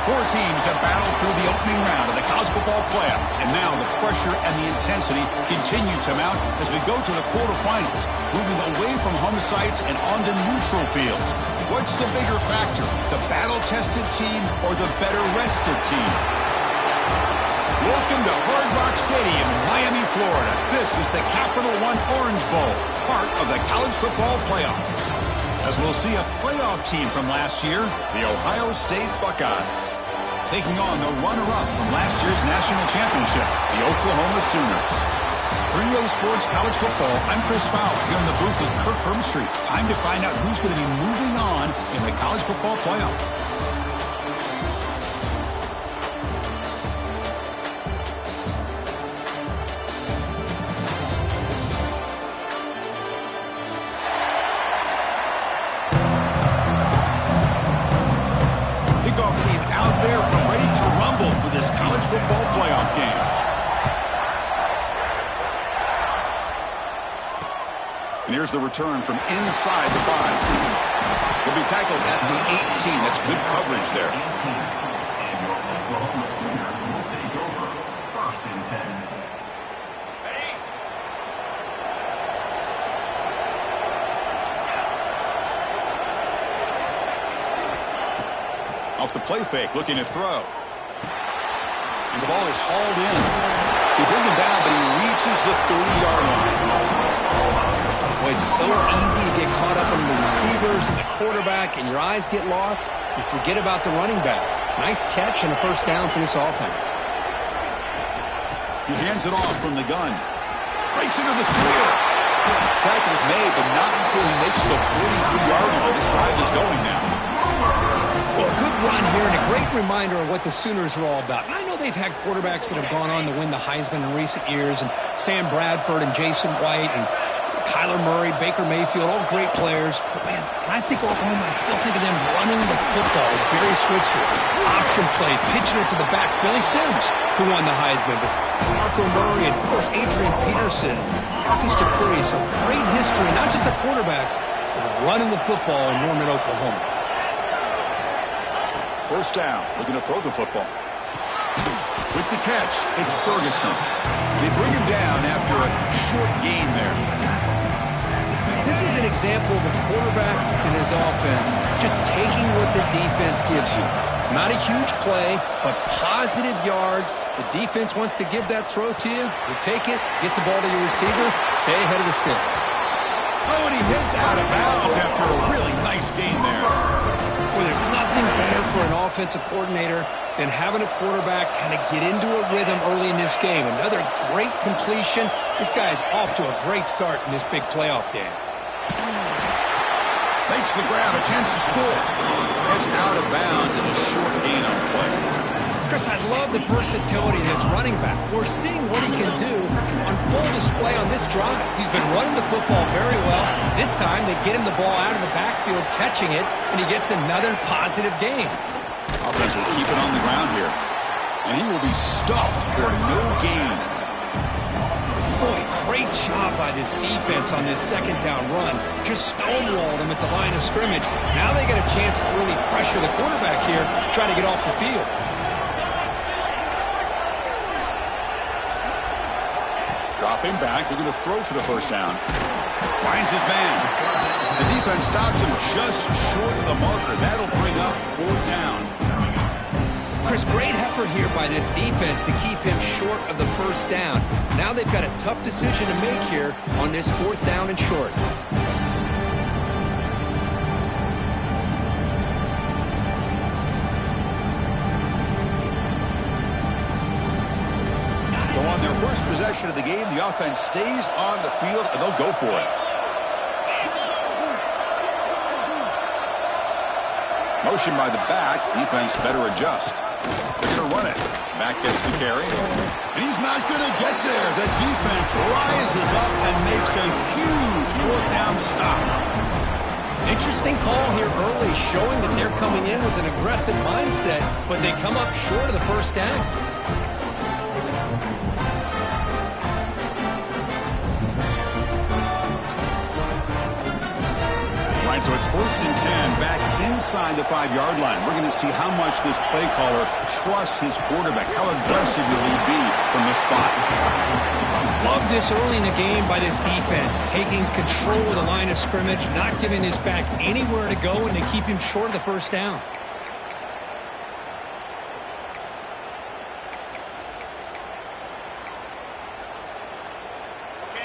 Four teams have battled through the opening round of the college football playoff, and now the pressure and the intensity continue to mount as we go to the quarterfinals, moving away from home sites and onto neutral fields. What's the bigger factor, the battle-tested team or the better-rested team? Welcome to Hard Rock Stadium in Miami, Florida. This is the Capital One Orange Bowl, part of the college football playoff. As we'll see a playoff team from last year, the Ohio State Buckeyes, taking on the runner-up from last year's national championship, the Oklahoma Sooners. For EA Sports College Football, I'm Chris Fowler here in the booth with Kirk Herbstreit. Time to find out who's going to be moving on in the college football playoff. Football playoff game. And here's the return from inside the 5. Will be tackled at the 18. That's good coverage there. Off the play fake, looking to throw. And the ball is hauled in. They bring him down, but he reaches the 30-yard line. Boy, it's so easy to get caught up in the receivers and the quarterback, and your eyes get lost. You forget about the running back. Nice catch and a first down for this offense. He hands it off from the gun. Breaks into the clear. Tackle is made, but not before he makes the 43-yard line. This drive is going now. Well, a good run here and a great reminder of what the Sooners are all about. And I know they've had quarterbacks that have gone on to win the Heisman in recent years, and Sam Bradford and Jason White and Kyler Murray, Baker Mayfield, all great players. But, man, when I think Oklahoma, I still think of them running the football with Barry Switzer. Option play, pitching it to the backs. Billy Sims, who won the Heisman. But DeMarco Murray and, of course, Adrian Peterson, Marcus Dupree. So great history, not just the quarterbacks, but running the football in Norman, Oklahoma. First down, looking to throw the football. With the catch, it's Ferguson. They bring him down after a short gain there. This is an example of a quarterback and his offense just taking what the defense gives you. Not a huge play, but positive yards. The defense wants to give that throw to you. You take it, get the ball to your receiver, stay ahead of the sticks. Oh, and he hits out of bounds after a really nice gain there. Well, there's nothing better for an offensive coordinator than having a quarterback kind of get into a rhythm early in this game. Another great completion. This guy is off to a great start in this big playoff game. Makes the grab, a chance to score. It's out of bounds as a short gain on play. Chris, I love the versatility of this running back. We're seeing what he can do on full display on this drive. He's been running the football very well. This time, they get him the ball out of the backfield, catching it, and he gets another positive gain. Offense will keep it on the ground here. And he will be stuffed for no gain. Boy, great job by this defense on this second down run. Just stonewalled him at the line of scrimmage. Now they get a chance to really pressure the quarterback here, try to get off the field. Dropping back, looking to throw for the first down. Finds his man. The defense stops him just short of the marker. That'll bring up fourth down. Chris, great effort here by this defense to keep him short of the first down. Now they've got a tough decision to make here on this fourth down and short. So on their first possession of the game, the offense stays on the field, and they'll go for it. Motion by the back. Defense better adjust. They're going to run it. Back gets the carry. And he's not going to get there. The defense rises up and makes a huge fourth down stop. Interesting call here early, showing that they're coming in with an aggressive mindset, but they come up short of the first down. right, so it's 1st and 10 back inside the 5-yard line. We're going to see how much this play caller trusts his quarterback. How aggressive will he be from this spot? Love this early in the game by this defense, taking control of the line of scrimmage, not giving this back anywhere to go, and to keep him short of the first down.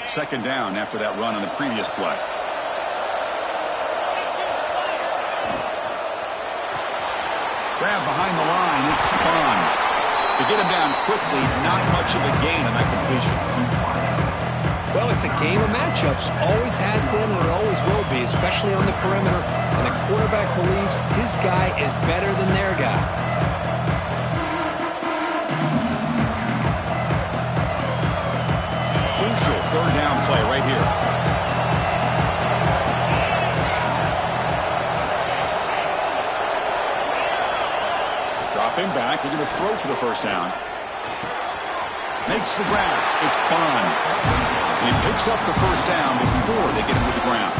Second down after that run on the previous play. Grab behind the line. It's spun. To get him down quickly, not much of a gain on that completion. Well, it's a game of matchups. Always has been and it always will be, especially on the perimeter. And the quarterback believes his guy is better than their guy. Crucial third down play right here. Dropping back, they're going to throw for the first down. Makes the grab. It's Bond. And he picks up the first down before they get him to the ground.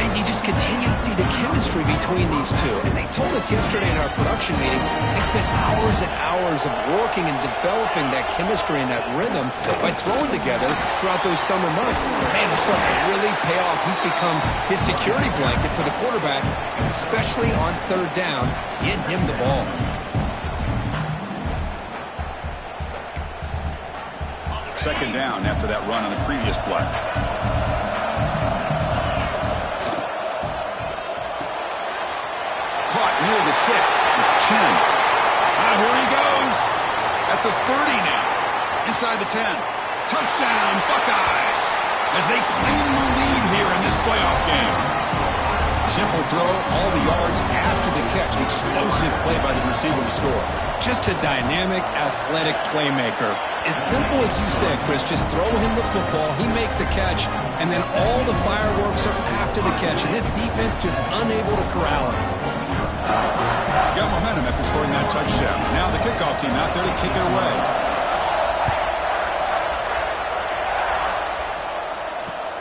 And you just continue to see the chemistry between these two. And they told us yesterday in our production meeting, they spent hours and hours of working and developing that chemistry and that rhythm by throwing together throughout those summer months. Man, it's starting to really pay off. He's become his security blanket for the quarterback, and especially on third down, get him the ball. Second down after that run on the previous play. Caught near the sticks. It's Chin. Here he goes. At the 30 now. Inside the 10. Touchdown, Buckeyes. As they claim the lead here in this playoff game. Simple throw, all the yards after the catch. Explosive play by the receiver to score. Just a dynamic, athletic playmaker. As simple as you said, Chris, just throw him the football, he makes a catch, and then all the fireworks are after the catch, and this defense just unable to corral him. Got momentum after scoring that touchdown. Now the kickoff team out there to kick it away.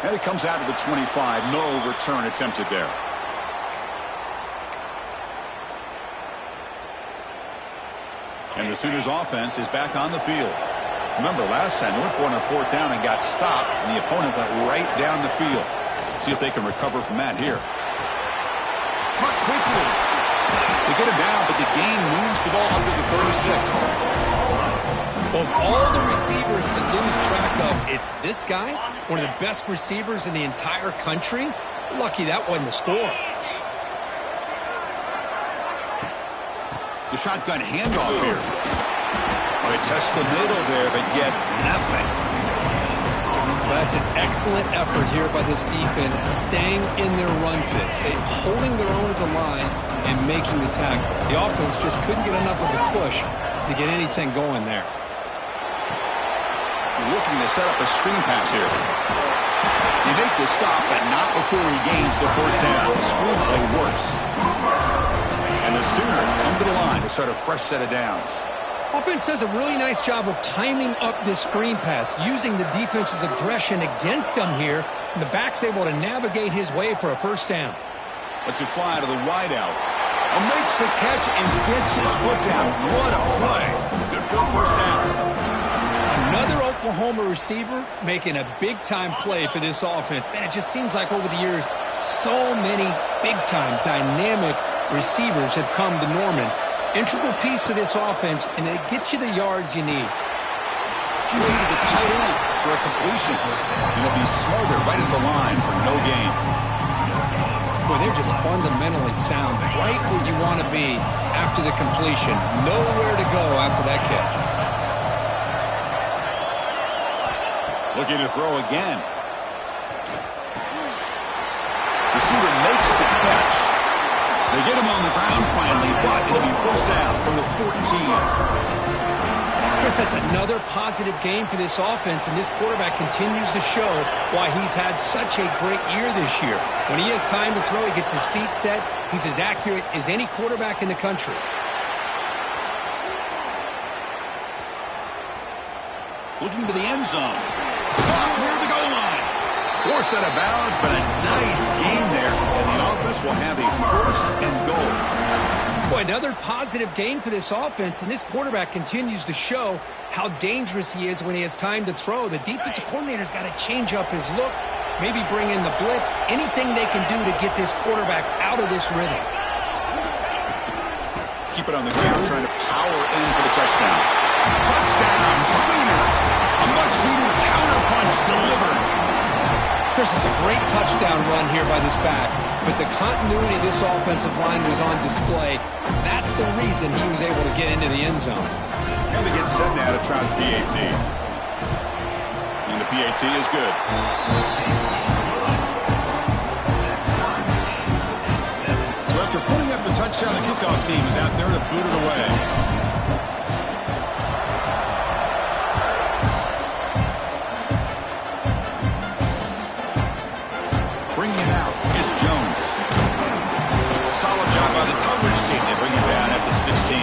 And it comes out of the 25. No return attempted there. And the Sooners offense is back on the field. Remember, last time they went for it on 4th down and got stopped, and the opponent went right down the field. Let's see if they can recover from that here. Cut quickly. They get him down, but the gain moves the ball under the 36. Of all the receivers to lose track of, it's this guy, one of the best receivers in the entire country. Lucky that wasn't the score. The shotgun handoff here. Well, they test the middle there, but get nothing. Well, that's an excellent effort here by this defense, staying in their run fix, holding their own at the line and making the tackle. The offense just couldn't get enough of a push to get anything going there. Looking to set up a screen pass here. They make the stop, but not before he gains the first down. The screen play works. And the Sooners come to the line to start a fresh set of downs. Offense does a really nice job of timing up this screen pass, using the defense's aggression against them here. And the back's able to navigate his way for a first down. Lets it fly to the wideout. Makes the catch and gets his foot down. What a play. Good for a first down. Another Oklahoma receiver making a big-time play for this offense. Man, it just seems like over the years, so many big-time, dynamic receivers have come to Norman. Integral piece of this offense, and it gets you the yards you need. Play to the tight end for a completion. And it'll be smothered right at the line for no gain. Boy, they're just fundamentally sound, right where you want to be after the completion. Nowhere to go after that catch. Looking to throw again. Receiver makes the catch. They get him on the ground finally, but it'll be first down from the 14. Chris, that's another positive game for this offense, and this quarterback continues to show why he's had such a great year this year. When he has time to throw, he gets his feet set. He's as accurate as any quarterback in the country. Looking to the end zone. Caught near the goal line. Forced out of bounds, but a nice gain there. And the offense will have a 1st and goal. Boy, another positive game for this offense, and this quarterback continues to show how dangerous he is when he has time to throw. The defensive coordinator's got to change up his looks, maybe bring in the blitz, anything they can do to get this quarterback out of this rhythm. Keep it on the ground, trying to power in for the touchdown. Touchdown, Sooners! A much-needed counterpunch delivered. Chris, it's a great touchdown run here by this back, but the continuity of this offensive line was on display. That's the reason he was able to get into the end zone. And they get set now to try the PAT. And the PAT is good. So after putting up a touchdown, the kickoff team is out there to boot it away. Bringing it out, it's Jones. Solid job by the coverage team. They bring it down at the 16.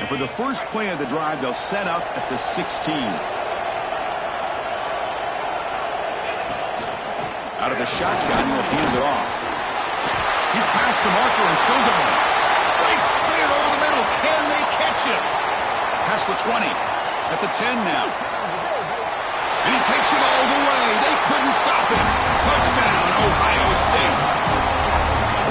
And for the first play of the drive, they'll set up at the 16. Out of the shotgun, he'll hand it off. He's past the marker and still going. Breaks cleared over the middle. Can they catch him? Past the 20. At the 10 now. And he takes it all the way. They couldn't stop him. Touchdown, Ohio State.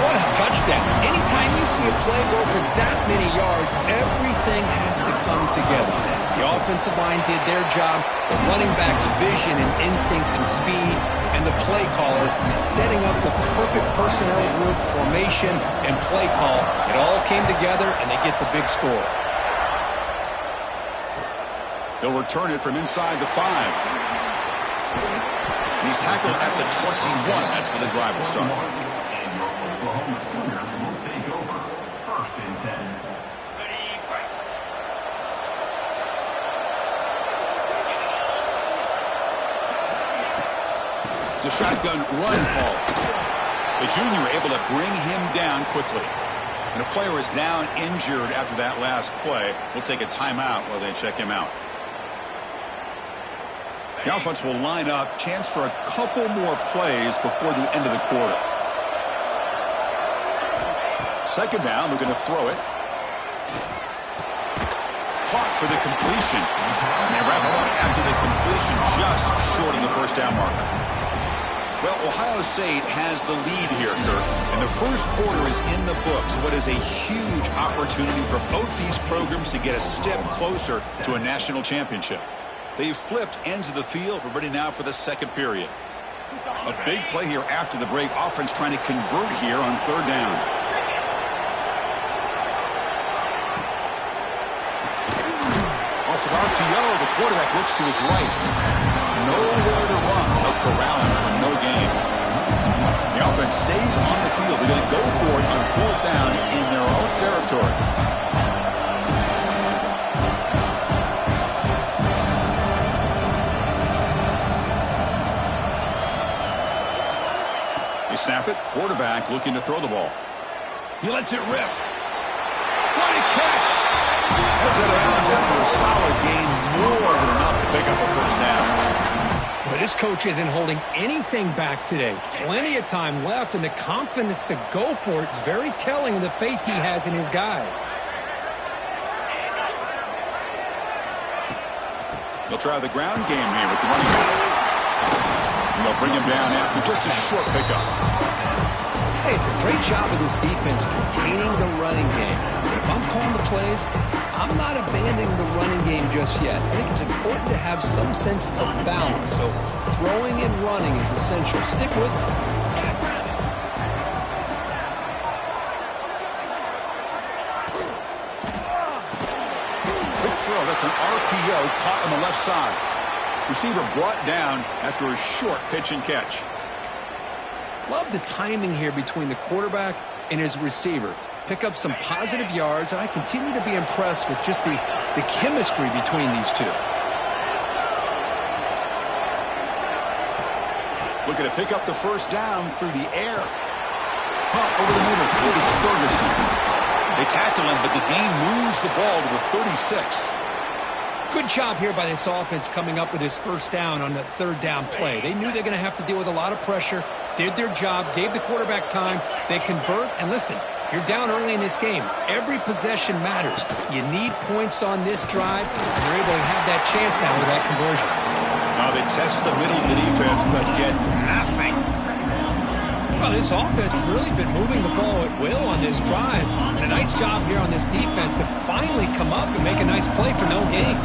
What a touchdown. Anytime you see a play go for that many yards, everything has to come together. The offensive line did their job, the running back's vision and instincts and speed, and the play caller setting up the perfect personnel group, formation, and play call. It all came together, and they get the big score. They'll return it from inside the 5. And he's tackled at the 21. That's where the drive will start. It's a shotgun run call. The junior able to bring him down quickly. And a player is down injured after that last play. We'll take a timeout while they check him out. The offense will line up, chance for a couple more plays before the end of the quarter. Second down, we're going to throw it. Caught for the completion. And they wrap it up after the completion, just short of the first down marker. Well, Ohio State has the lead here, Kirk, and the first quarter is in the books. What is a huge opportunity for both these programs to get a step closer to a national championship. They've flipped ends of the field. We're ready now for the second period. A big play here after the break. Offense trying to convert here on third down. Off of RPO, the quarterback looks to his right. Nowhere to run. They'll corral him for no gain. The offense stays on the field. They're going to go for it on fourth down in their own territory. They snap it. Quarterback looking to throw the ball. He lets it rip. What a catch! Heads out of bounds after a solid gain, more than enough to pick up a first down. Well, this coach isn't holding anything back today. Plenty of time left, and the confidence to go for it is very telling of the faith he has in his guys. They'll try the ground game here with the running back. And they'll bring him down after just a short pickup. Hey, it's a great job of this defense containing the running game. But if I'm calling the plays, I'm not abandoning the running game just yet. I think it's important to have some sense of balance. So throwing and running is essential. Stick with it. Quick throw. That's an RPO caught on the left side. Receiver brought down after a short pitch and catch. Love the timing here between the quarterback and his receiver. Pick up some positive yards, and I continue to be impressed with just the chemistry between these two. Looking to pick up the first down through the air. Pump over the middle. It's Ferguson. They tackle him, but the gain moves the ball to the 36. Good job here by this offense coming up with this first down on the third down play. They knew they're going to have to deal with a lot of pressure, did their job, gave the quarterback time. They convert, and listen, you're down early in this game. Every possession matters. You need points on this drive, and they're able to have that chance now with that conversion. Now they test the middle of the defense, but get nothing. Well, this offense has really been moving the ball at will on this drive. And a nice job here on this defense to finally come up and make a nice play for no gain.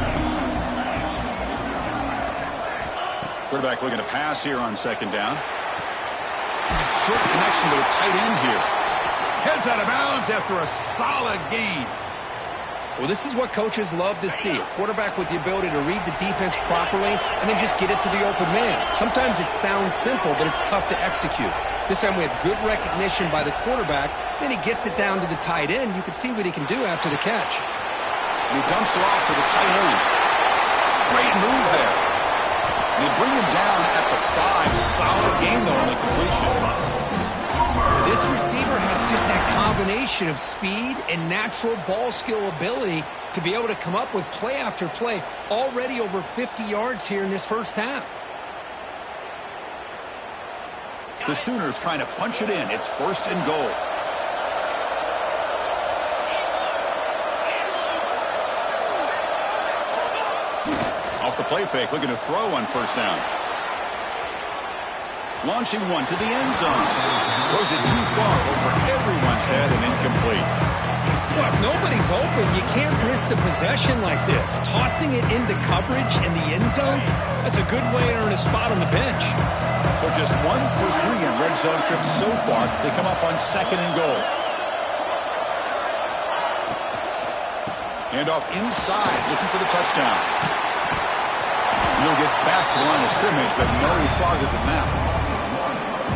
Quarterback looking to pass here on second down. Short connection with a tight end here. Heads out of bounds after a solid gain. Well, this is what coaches love to see. A quarterback with the ability to read the defense properly and then just get it to the open man. Sometimes it sounds simple, but it's tough to execute. This time we have good recognition by the quarterback. Then he gets it down to the tight end. You can see what he can do after the catch. And he dumps it off to the tight end. Great move there. And they bring him down at the 5. Solid gain, though, on the completion. This receiver has just that combination of speed and natural ball skill ability to be able to come up with play after play. Already over 50 yards here in this first half. The Sooners trying to punch it in. It's first and goal. Off the play fake, looking to throw on first down. Launching one to the end zone. Throws it too far over everyone's head and incomplete. Well, if nobody's open, you can't risk the possession like this. Tossing it into coverage in the end zone, that's a good way to earn a spot on the bench. So just 1 for 3 in red zone trips so far. They come up on second and goal. Handoff inside, looking for the touchdown. He'll get back to the line of scrimmage, but no farther than that.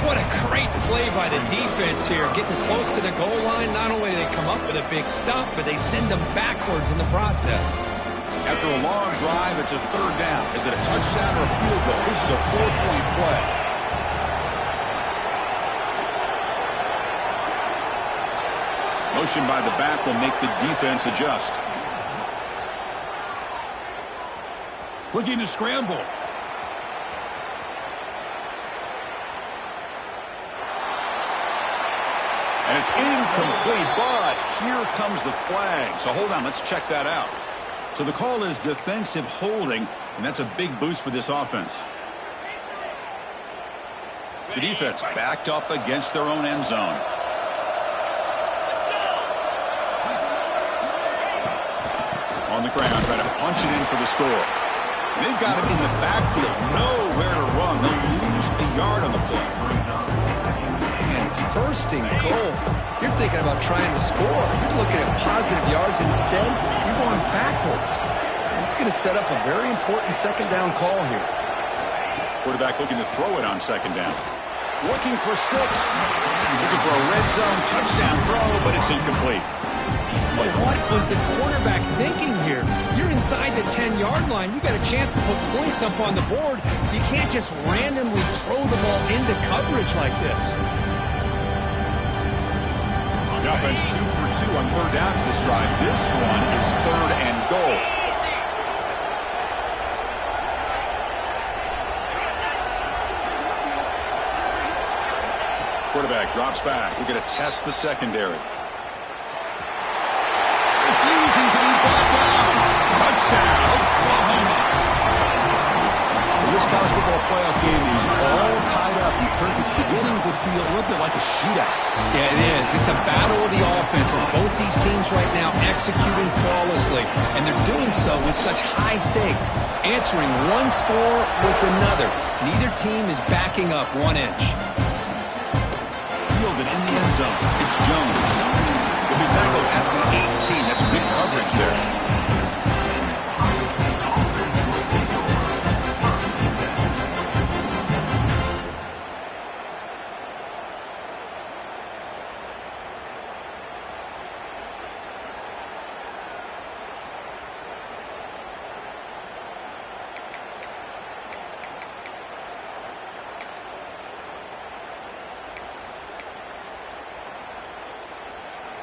What a great play by the defense here. Getting close to the goal line, not only do they come up with a big stop, but they send them backwards in the process. After a long drive, it's a third down. Is it a touchdown or a field goal? This is a 4-point play. Motion by the back will make the defense adjust. Looking to scramble. And it's incomplete, but here comes the flag. So hold on, let's check that out. So the call is defensive holding, and that's a big boost for this offense. The defense backed up against their own end zone. On the ground, trying to punch it in for the score. And they've got him in the backfield, nowhere to run. They'll lose a yard on the play. And it's first and goal. You're thinking about trying to score. You're looking at positive yards. Instead, you're going backwards. That's going to set up a very important second down call here. Quarterback looking to throw it on second down. Looking for 6. Looking for a red zone touchdown throw, but it's incomplete. But what was the quarterback thinking here? You're inside the 10-yard line. You got a chance to put points up on the board. You can't just randomly throw the ball into coverage like this. The offense 2 for 2 on third downs this drive. This one is third and goal. Quarterback drops back. We're going to test the secondary. Refusing to be brought down. Touchdown, Oklahoma. Well, this college football playoff game is all tied up, and Kirk, it's beginning to feel a little bit like a shootout. Yeah, it is. It's a battle of the offenses. Both these teams right now executing flawlessly, and they're doing so with such high stakes, answering one score with another. Neither team is backing up 1 inch. Fielded in the end zone. It's Jones. If he tackled at the 18, that's good coverage there.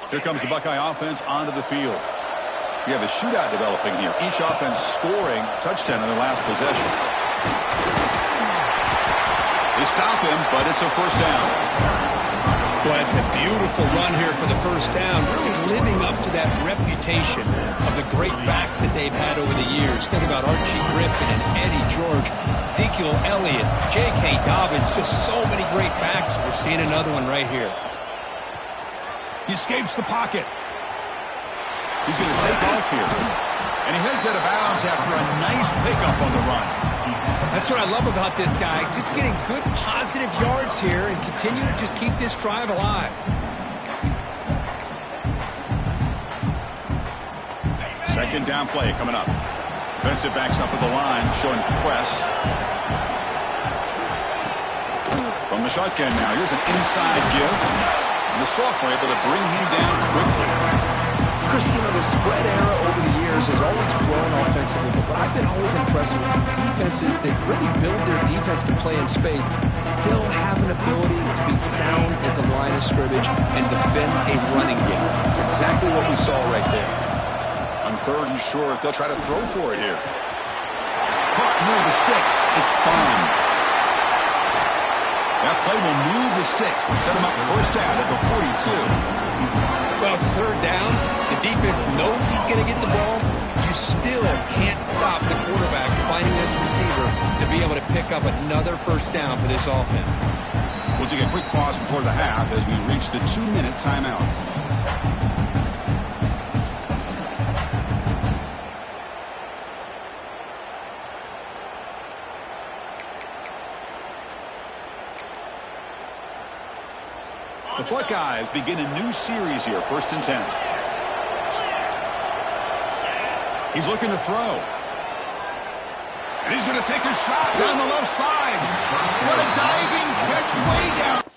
Here comes the Buckeye offense onto the field. You have a shootout developing here. Each offense scoring touchdown in their last possession. They stop him, but it's a first down. Well, it's a beautiful run here for the first down, really living up to that reputation of the great backs that they've had over the years. Think about Archie Griffin and Eddie George, Ezekiel Elliott, J.K. Dobbins, just so many great backs. We're seeing another one right here. He escapes the pocket. He's going to take off here. And he heads out of bounds after a nice pickup on the run. That's what I love about this guy. Just getting good positive yards here and continue to just keep this drive alive. Second down play coming up. Defensive backs up at the line, showing press. From the shotgun now, here's an inside give. And the sophomore able to bring him down quickly. Chris, the spread era over the years has always grown offensively, but I've been always impressed with defenses that really build their defense to play in space, still have an ability to be sound at the line of scrimmage and defend a running game. That's exactly what we saw right there. On third and short, they'll try to throw for it here. Caught near the sticks. It's Bond. That play will move the sticks and set him up first down at the 42. Well, it's third down. The defense knows he's going to get the ball. You still can't stop the quarterback finding this receiver to be able to pick up another first down for this offense. We'll take a quick pause before the half as we reach the 2-minute timeout. The Buckeyes begin a new series here, 1st and 10. He's looking to throw. And he's going to take a shot down the left side. What a diving catch way down.